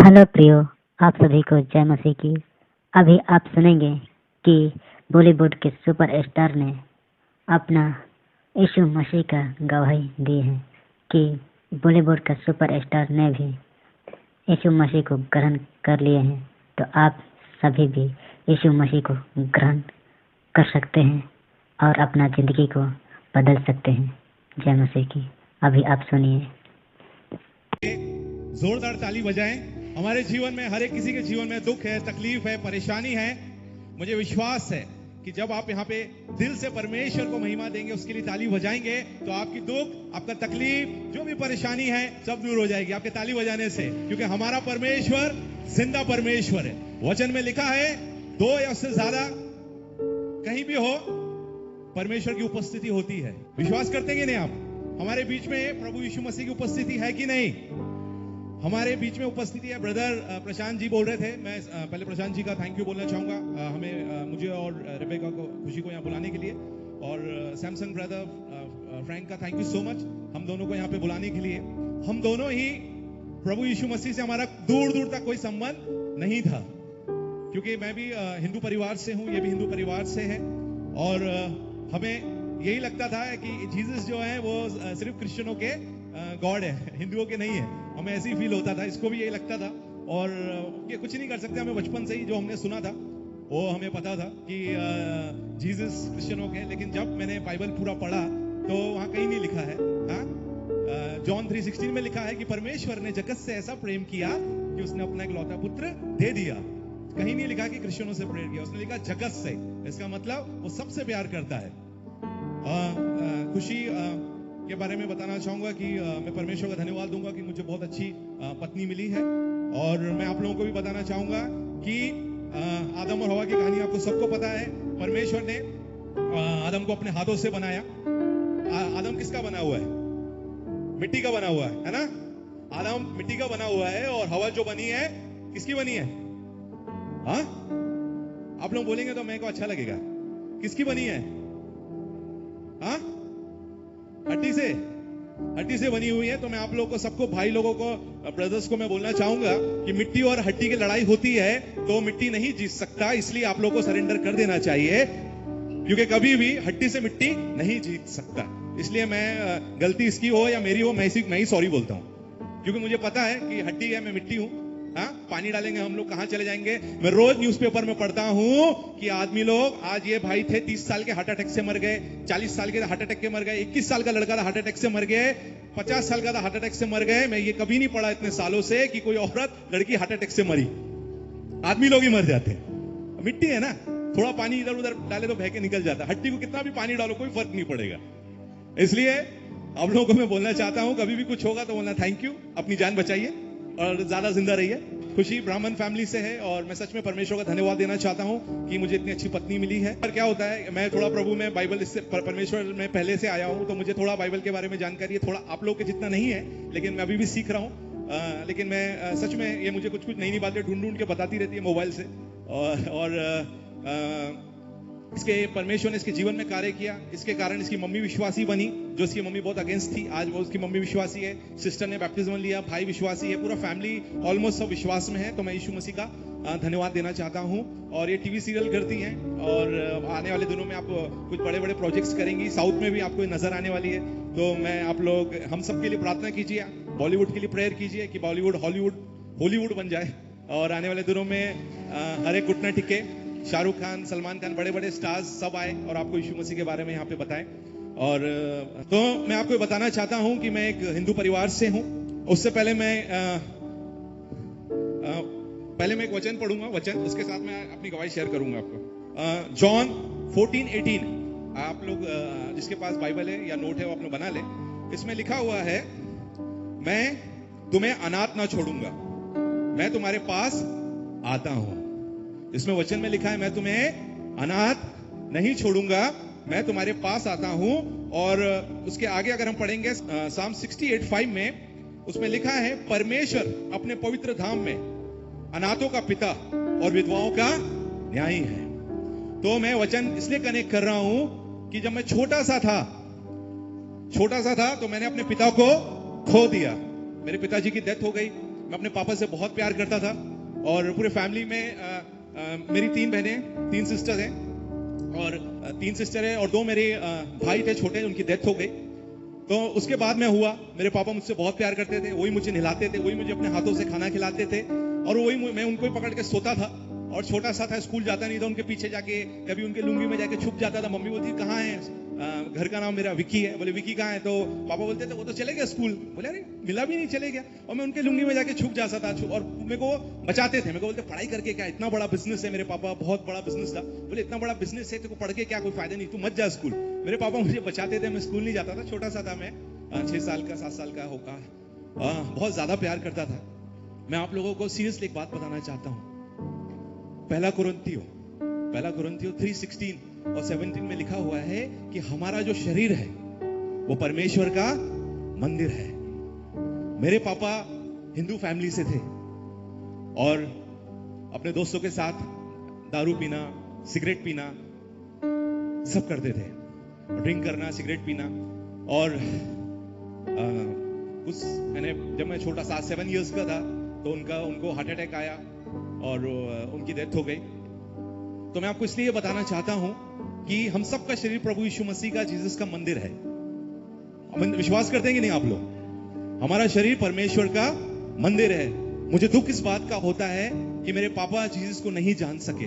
Hello प्रियो, आप सभी को जय मसीह की। अभी आप सुनेंगे कि बॉलीवुड के सुपरस्टार ने अपना यीशु मसीह का गवाही दी है कि बॉलीवुड का सुपरस्टार ने भी यीशु मसीह को ग्रहण कर लिए हैं। तो आप सभी भी यीशु मसीह को ग्रहण कर सकते हैं और अपना जिंदगी को बदल सकते हैं। जय मसीह की। अभी आप सुनिए। जोरदार ताली बजाएं। हमारे जीवन में, हर एक किसी के जीवन में दुख है, तकलीफ है, परेशानी है। मुझे विश्वास है कि जब आप यहाँ पे दिल से परमेश्वर को महिमा देंगे, उसके लिए ताली बजाएंगे, तो आपकी दुख, आपका तकलीफ, जो भी परेशानी है, सब दूर हो जाएगी आपके ताली बजाने से, क्योंकि हमारा परमेश्वर जिंदा परमेश्वर है। वचन में लिखा है, 2 या उससे ज्यादा कहीं भी हो, परमेश्वर की उपस्थिति होती है। विश्वास करते हैं नहीं आप? हमारे बीच में प्रभु यीशु मसीह की उपस्थिति है कि नहीं? हमारे बीच में उपस्थिति है। ब्रदर प्रशांत जी बोल रहे थे। मैं पहले प्रशांत जी का थैंक यू बोलना चाहूंगा, मुझे और रेबेका को, खुशी को यहाँ बुलाने के लिए, और सैमसन ब्रदर फ्रैंक का थैंक यू सो मच, हम दोनों को यहाँ पे बुलाने के लिए। हम दोनों ही प्रभु यीशु मसीह से हमारा दूर दूर तक कोई संबंध नहीं था, क्योंकि मैं भी हिंदू परिवार से हूँ, ये भी हिंदू परिवार से है, और हमें यही लगता था कि जीसस जो है वो सिर्फ क्रिश्चियनों के गॉड है, हिंदुओं के नहीं है। हमें ऐसे ही फील होता था, इसको भी यही लगता था, और ये कुछ नहीं कर सकते। हमें बचपन से ही जो हमने सुना था वो हमें पता था कि जीसस क्रिश्चियनों के। लेकिन जब मैंने बाइबल पूरा पढ़ा तो वहां कहीं नहीं लिखा है। जॉन 3:16 में लिखा है कि परमेश्वर ने जगत से ऐसा प्रेम किया कि उसने अपना इकलौता पुत्र दे दिया। कहीं नहीं लिखा कि क्रिश्चियनों से प्रेम किया, उसने लिखा जगत से। इसका मतलब वो सबसे प्यार करता है। खुशी के बारे में बताना चाहूंगा कि मैं परमेश्वर का धन्यवाद दूंगा कि मुझे बहुत अच्छी पत्नी मिली है, और मैं आप लोगों को भी बताना चाहूंगा कि आदम और हवा की कहानी आपको सबको पता है। परमेश्वर ने आदम को अपने हाथों से बनाया। आदम किसका बना हुआ है? मिट्टी का बना हुआ है ना? आदम मिट्टी का बना हुआ है, और हवा जो बनी है किसकी बनी है? हाँ, आप लोग बोलेंगे तो मेरे को अच्छा लगेगा। किसकी बनी है? हाँ, हड्डी से बनी हुई है। तो मैं आप लोगों को, सबको, भाई लोगों को, ब्रदर्स को मैं बोलना चाहूंगा कि मिट्टी और हड्डी की लड़ाई होती है तो मिट्टी नहीं जीत सकता, इसलिए आप लोगों को सरेंडर कर देना चाहिए, क्योंकि कभी भी हड्डी से मिट्टी नहीं जीत सकता। इसलिए मैं, गलती इसकी हो या मेरी हो, मैं ही सॉरी बोलता हूं, क्योंकि मुझे पता है कि हड्डी है, मैं मिट्टी हूं। हाँ, पानी डालेंगे हम लोग कहां चले जाएंगे। मैं रोज न्यूज़पेपर में पढ़ता हूं कि आदमी लोग, आज ये भाई थे 30 साल के हार्ट अटैक से मर गए, 40 साल के हार्ट अटैक के मर गए, 21 साल का लड़का था हार्ट अटैक से मर गए, 50 साल का था हार्ट अटैक से मर गए। मैं ये कभी नहीं पढ़ा इतने सालों से कि कोई औरत, लड़की हार्ट अटैक से मरी। आदमी लोग ही मर जाते हैं। मिट्टी है ना, थोड़ा पानी इधर उधर डाले तो बह के निकल जाता है। हड्डी को कितना भी पानी डालो कोई फर्क नहीं पड़ेगा। इसलिए आप लोगों को मैं बोलना चाहता हूं, कभी भी कुछ होगा तो बोलना थैंक यू, अपनी जान बचाइए और ज्यादा जिंदा रहिए। खुशी ब्राह्मण फैमिली से है, और मैं सच में परमेश्वर का धन्यवाद देना चाहता हूं कि मुझे इतनी अच्छी पत्नी मिली है। पर क्या होता है, मैं थोड़ा प्रभु में, बाइबल, इससे परमेश्वर में पहले से आया हूं, तो मुझे थोड़ा बाइबल के बारे में जानकारी है। थोड़ा आप लोग के जितना नहीं है, लेकिन मैं अभी भी सीख रहा हूं। लेकिन मैं सच में, ये मुझे कुछ नई नई बातें ढूंढ के बताती रहती है मोबाइल से, और इसके परमेश्वर ने इसके जीवन में कार्य किया। इसके कारण इसकी मम्मी विश्वासी बनी, जो इसकी मम्मी बहुत अगेंस्ट थी, आज वो उसकी मम्मी विश्वासी है। सिस्टर ने बैप्टिज्म लिया, भाई विश्वासी है, पूरा फैमिली ऑलमोस्ट सब विश्वास में है। तो मैं यीशु मसीह का धन्यवाद देना चाहता हूं। और ये टीवी सीरियल करती हैं, और आने वाले दिनों में आप कुछ बड़े बड़े प्रोजेक्ट्स करेंगी। साउथ में भी आपको नजर आने वाली है। तो मैं, आप लोग, हम सब के लिए प्रार्थना कीजिए, बॉलीवुड के लिए प्रेयर कीजिए कि बॉलीवुड हॉलीवुड बन जाए, और आने वाले दिनों में हर एक घुटना टिके, शाहरुख खान, सलमान खान, बड़े बड़े स्टार्स सब आए और आपको यीशु मसीह के बारे में यहाँ पे बताएं। और तो मैं आपको बताना चाहता हूं कि मैं एक हिंदू परिवार से हूं। उससे पहले मैं एक वचन पढ़ूंगा, उसके साथ मैं अपनी गवाही शेयर करूंगा आपको। जॉन 14:18, आप लोग जिसके पास बाइबल है या नोट है वो आप लोग बना ले। इसमें लिखा हुआ है, मैं तुम्हें अनाथ ना छोड़ूंगा, मैं तुम्हारे पास आता हूं। इसमें वचन में लिखा है, मैं तुम्हें अनाथ नहीं छोड़ूंगा, मैं तुम्हारे पास आता हूं। और उसके आगे अगर हम पढ़ेंगे साम 68:5 में, उसमें लिखा है, परमेश्वर अपने पवित्र धाम में अनाथों का पिता और विधवाओं का न्यायी है। तो मैं वचन इसलिए कनेक्ट कर रहा हूं कि जब मैं छोटा सा था तो मैंने अपने पिता को खो दिया। मेरे पिताजी की डेथ हो गई। मैं अपने पापा से बहुत प्यार करता था और पूरे फैमिली में मेरी 3 बहनें, 3 सिस्टर हैं और 3 सिस्टर है और 2 मेरे भाई थे छोटे, उनकी डेथ हो गई। तो उसके बाद मैं हुआ, मेरे पापा मुझसे बहुत प्यार करते थे, वही मुझे नहलाते थे, वही मुझे अपने हाथों से खाना खिलाते थे और वही मैं उनको ही पकड़ के सोता था और छोटा सा था, स्कूल जाता नहीं था, उनके पीछे जाके कभी उनके लुंगी में जाके छुप जाता था। मम्मी बोलती कहाँ है, घर का नाम मेरा विक्की है, बोले विक्की कहाँ है, तो पापा बोलते थे वो तो चले गया स्कूल, बोले अरे मिला भी नहीं, चले गया। और मैं उनके लुंगी में जाके छुप जाता था और मेरे को बचाते थे, मेरे को बोलते पढ़ाई करके क्या, इतना बड़ा बिजनेस है, मेरे पापा बहुत बड़ा बिजनेस था, बोले इतना बड़ा बिजनेस है तेरे को पढ़ के क्या कोई फायदा नहीं, तू मत जा स्कूल। मेरे पापा मुझे बचाते थे, मैं स्कूल नहीं जाता था, छोटा सा था मैं, 6 साल का 7 साल का होगा, बहुत ज्यादा प्यार करता था। मैं आप लोगों को सीरियसली एक बात बताना चाहता हूँ। पहला कुरिन्थियों 3:16 और 17 में लिखा हुआ है कि हमारा जो शरीर है वो परमेश्वर का मंदिर है। मेरे पापा हिंदू फैमिली से थे और अपने दोस्तों के साथ दारू पीना, सिगरेट पीना सब करते थे, ड्रिंक करना, सिगरेट पीना। और जब मैं छोटा 7 इयर्स का था तो उनको हार्ट अटैक आया और उनकी डेथ हो गई। तो मैं आपको इसलिए बताना चाहता हूं कि हम सबका शरीर प्रभु यीशु मसीह का, जीसस का मंदिर है। विश्वास करते हैं कि नहीं आप लोग? हमारा शरीर परमेश्वर का मंदिर है। मुझे दुख इस बात का होता है कि मेरे पापा जीसस को नहीं जान सके।